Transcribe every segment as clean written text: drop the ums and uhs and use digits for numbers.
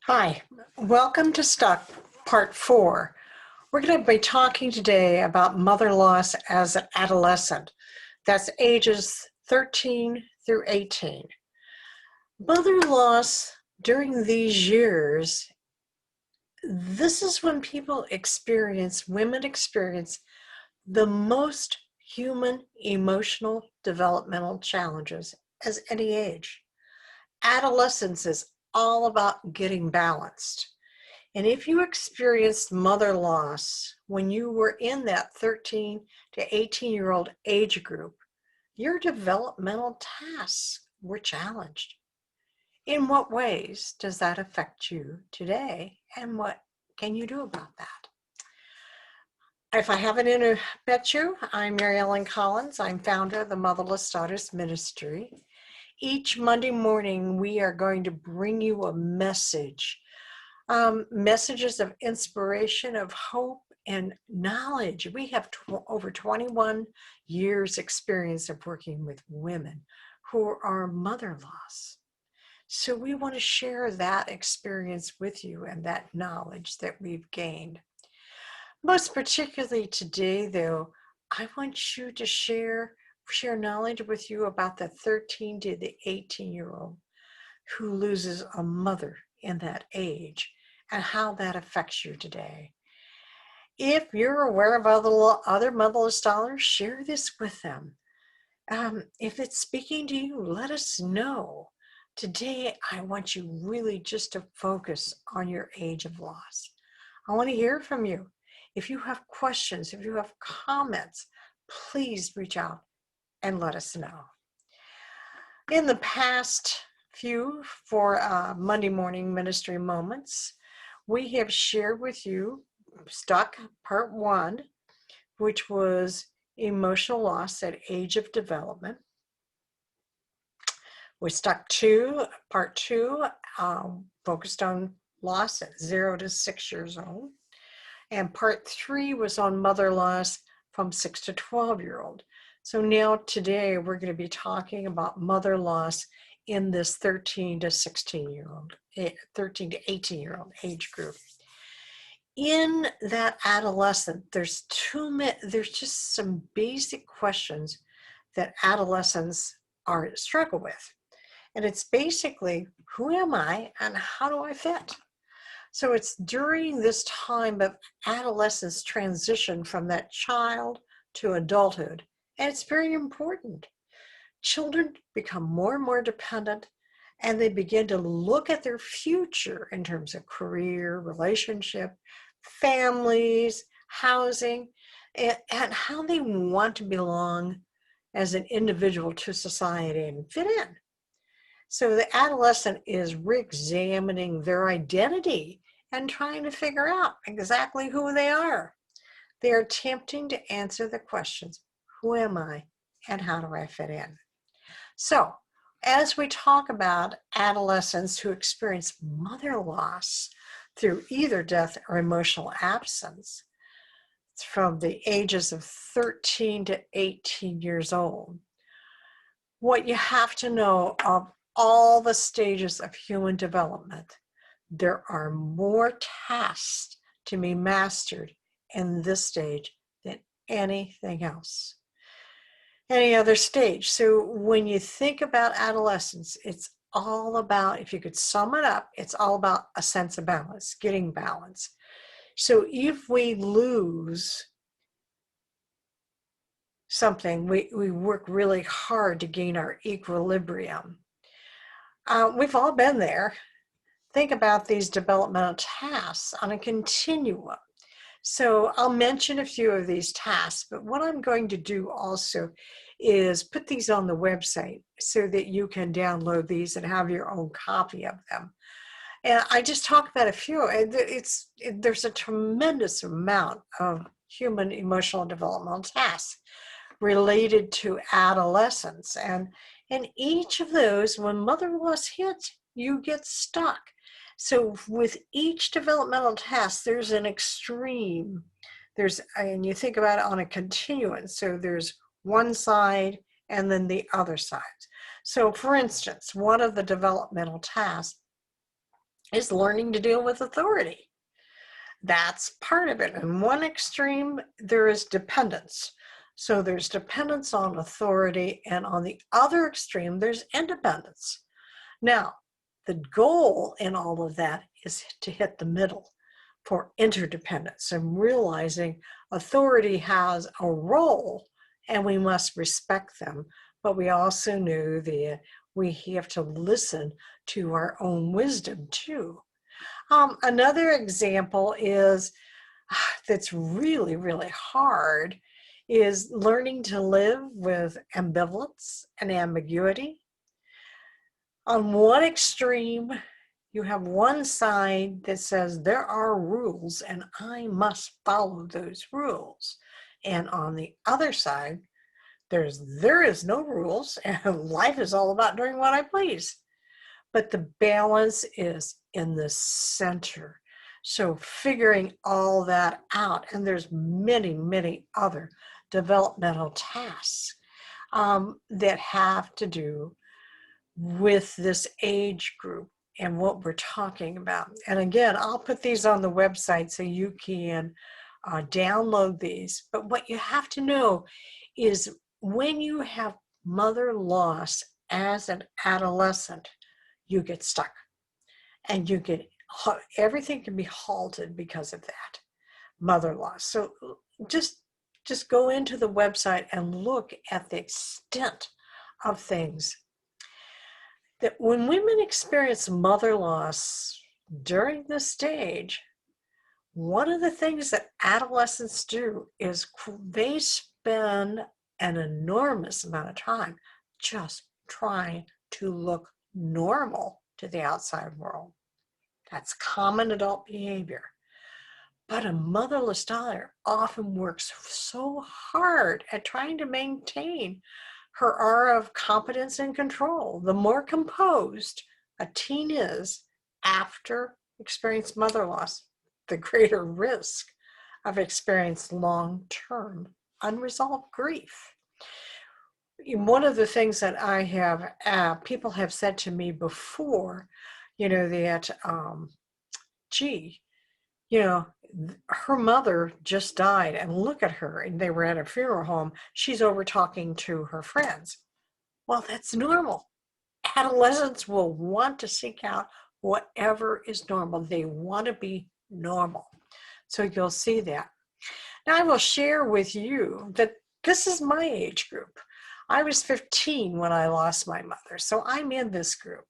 Hi, welcome to Stuck Part 4. We're going to be talking today about mother loss as an adolescent. That's ages 13 through 18. Mother loss during these years, this is when women experience the most human emotional developmental challenges as any age. Adolescence is all about getting balanced. And if you experienced mother loss when you were in that 13 to 18-year-old age group, your developmental tasks were challenged. In what ways does that affect you today, and what can you do about that? If I haven't met you, I'm Mary Ellen Collins. I'm founder of the Motherless Daughters Ministry. Each Monday morning, we are going to bring you a message. Messages of inspiration, of hope, and knowledge. We have over 21 years experience of working with women who are mother-loss. So we want to share that experience with you and that knowledge that we've gained. Most particularly today, though, I want you to share knowledge with you about the 13 to the 18-year-old who loses a mother in that age and how that affects you today. If you're aware of other motherless dollars, share this with them. If it's speaking to you, let us know. Today, I want you really just to focus on your age of loss. I want to hear from you. If you have questions, if you have comments, please reach out and let us know. In the past few Monday morning ministry moments, we have shared with you Stuck Part 1, which was emotional loss at age of development. We Stuck Part 2, focused on loss at 0 to 6 years old. And Part 3 was on mother loss from 6 to 12-year-old. So now today we're going to be talking about mother loss in this 13 to 18-year-old age group. In that adolescent, there's just some basic questions that adolescents struggle with. And it's basically, who am I and how do I fit? So it's during this time of adolescence transition from that child to adulthood. And it's very important. Children become more and more dependent, and they begin to look at their future in terms of career, relationship, families, housing, and how they want to belong as an individual to society and fit in. So the adolescent is re-examining their identity and trying to figure out exactly who they are. They are attempting to answer the questions, who am I and how do I fit in? So as we talk about adolescents who experience mother loss through either death or emotional absence from the ages of 13 to 18 years old, what you have to know of all the stages of human development, there are more tasks to be mastered in this stage than anything else, any other stage. So when you think about adolescence, it's all about, if you could sum it up, it's all about a sense of balance, getting balance. So if we lose something, we work really hard to gain our equilibrium. We've all been there. Think about these developmental tasks on a continuum. So I'll mention a few of these tasks, but what I'm going to do also is put these on the website so that you can download these and have your own copy of them. And I just talk about a few. There's a tremendous amount of human emotional and developmental tasks related to adolescence. And in each of those, when mother loss hits, you get stuck. So with each developmental task, there's an extreme. And you think about it on a continuum. So there's one side and then the other side. So for instance, one of the developmental tasks is learning to deal with authority. That's part of it. In one extreme, there is dependence. So there's dependence on authority, and on the other extreme, there's independence. Now, the goal in all of that is to hit the middle for interdependence and realizing authority has a role and we must respect them, but we also knew that we have to listen to our own wisdom too. Another example is that's really, really hard is learning to live with ambivalence and ambiguity. On one extreme, you have one side that says there are rules and I must follow those rules. And on the other side, there is no rules and life is all about doing what I please. But the balance is in the center. So figuring all that out, and there's many, many other developmental tasks that have to do with this age group and what we're talking about. And again, I'll put these on the website so you can download these. But what you have to know is when you have mother loss as an adolescent, you get stuck and you get everything can be halted because of that mother loss. So just go into the website and look at the extent of things that when women experience mother loss during this stage, one of the things that adolescents do is they spend an enormous amount of time just trying to look normal to the outside world. That's common adult behavior. But a motherless daughter often works so hard at trying to maintain her aura of competence and control. The more composed a teen is after experienced mother loss, the greater risk of experiencing long-term unresolved grief. One of the things that I have, people have said to me before, that, her mother just died and look at her, and they were at a funeral home. She's over talking to her friends. Well, that's normal. Adolescents will want to seek out whatever is normal. They want to be normal. So you'll see that. Now I will share with you that this is my age group. I was 15 when I lost my mother, so I'm in this group.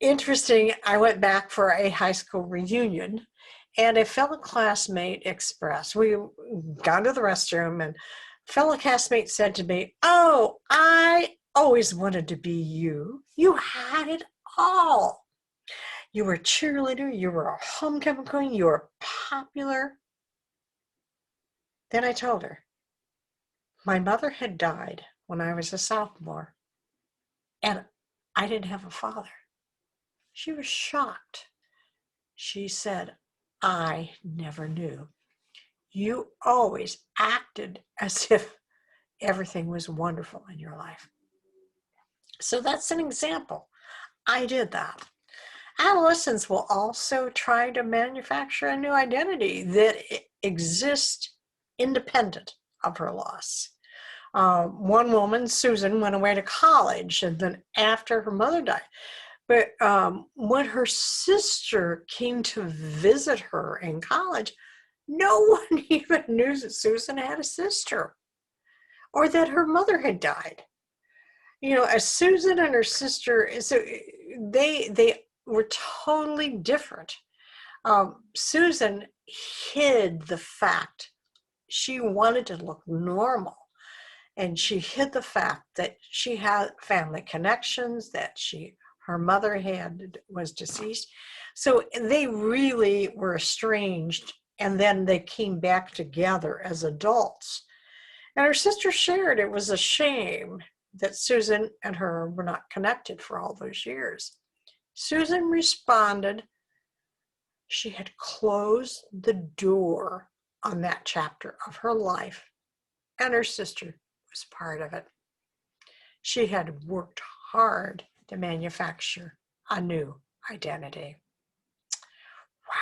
Interesting, I went back for a high school reunion, and a fellow classmate expressed, we got to the restroom, and fellow classmate said to me, "Oh, I always wanted to be you. You had it all. You were a cheerleader, you were a homecoming queen, you were popular." Then I told her, my mother had died when I was a sophomore, and I didn't have a father. She was shocked. She said, "I never knew. You always acted as if everything was wonderful in your life." So that's an example. I did that. Adolescents will also try to manufacture a new identity that exists independent of her loss. One woman, Susan, went away to college, and then after her mother died. But when her sister came to visit her in college, no one even knew that Susan had a sister or that her mother had died. As Susan and her sister, so they were totally different. Susan hid the fact she wanted to look normal. And she hid the fact that she had family connections, that her mother was deceased. So they really were estranged, and then they came back together as adults. And her sister shared it was a shame that Susan and her were not connected for all those years. Susan responded she had closed the door on that chapter of her life, and her sister was part of it. She had worked hard to manufacture a new identity. Wow.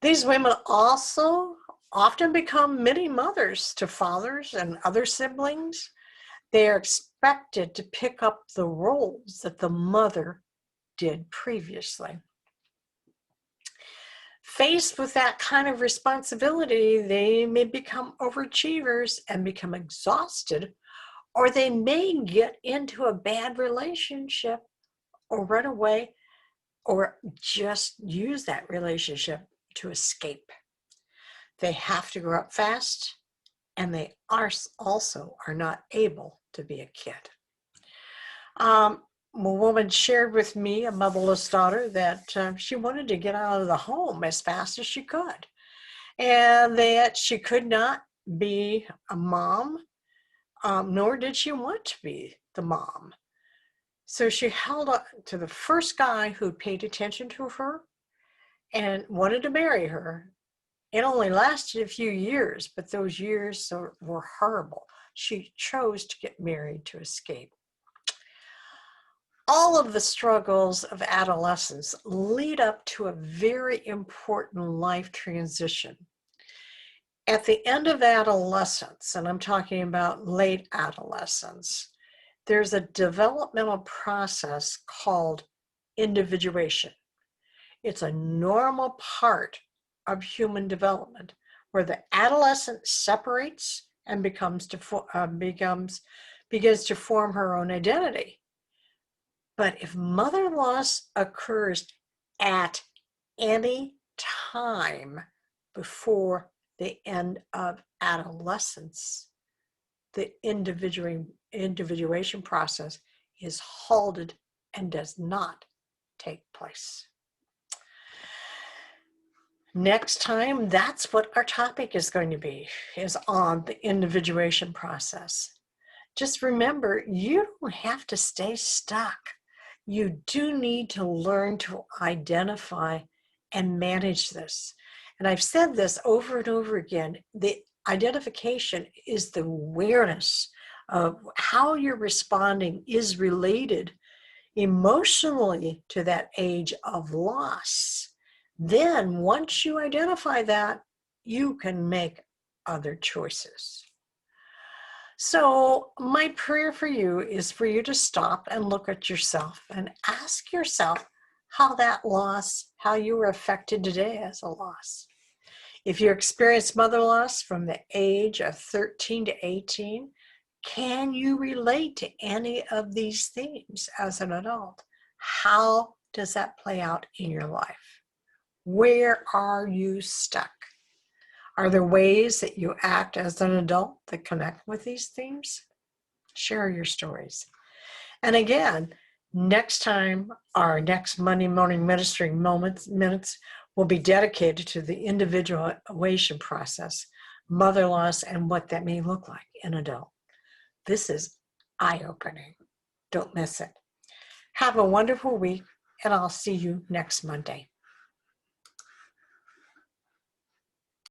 These women also often become mini mothers to fathers and other siblings. They are expected to pick up the roles that the mother did previously. Faced with that kind of responsibility, they may become overachievers and become exhausted, or they may get into a bad relationship or run away or just use that relationship to escape. They have to grow up fast, and they also are not able to be a kid. A woman shared with me, a motherless daughter, that she wanted to get out of the home as fast as she could, and that she could not be a mom, nor did she want to be the mom. So she held on to the first guy who paid attention to her and wanted to marry her. It only lasted a few years, but those years were horrible. She chose to get married to escape. All of the struggles of adolescence lead up to a very important life transition. At the end of adolescence, and I'm talking about late adolescence, there's a developmental process called individuation. It's a normal part of human development where the adolescent separates and begins to form her own identity. But if mother loss occurs at any time before the end of adolescence, the individuation process is halted and does not take place. Next time, that's what our topic is going to be, is on the individuation process. Just remember, you don't have to stay stuck. You do need to learn to identify and manage this. And I've said this over and over again. The identification is the awareness of how you're responding is related emotionally to that age of loss. Then once you identify that, you can make other choices. So my prayer for you is for you to stop and look at yourself and ask yourself how you were affected today as a loss. If you experienced mother loss from the age of 13 to 18, can you relate to any of these themes as an adult? How does that play out in your life? Where are you stuck? Are there ways that you act as an adult that connect with these themes? Share your stories. And again, next time, our next Monday morning ministering minutes will be dedicated to the individuation process, mother loss, and what that may look like in adult. This is eye-opening. Don't miss it. Have a wonderful week, and I'll see you next Monday.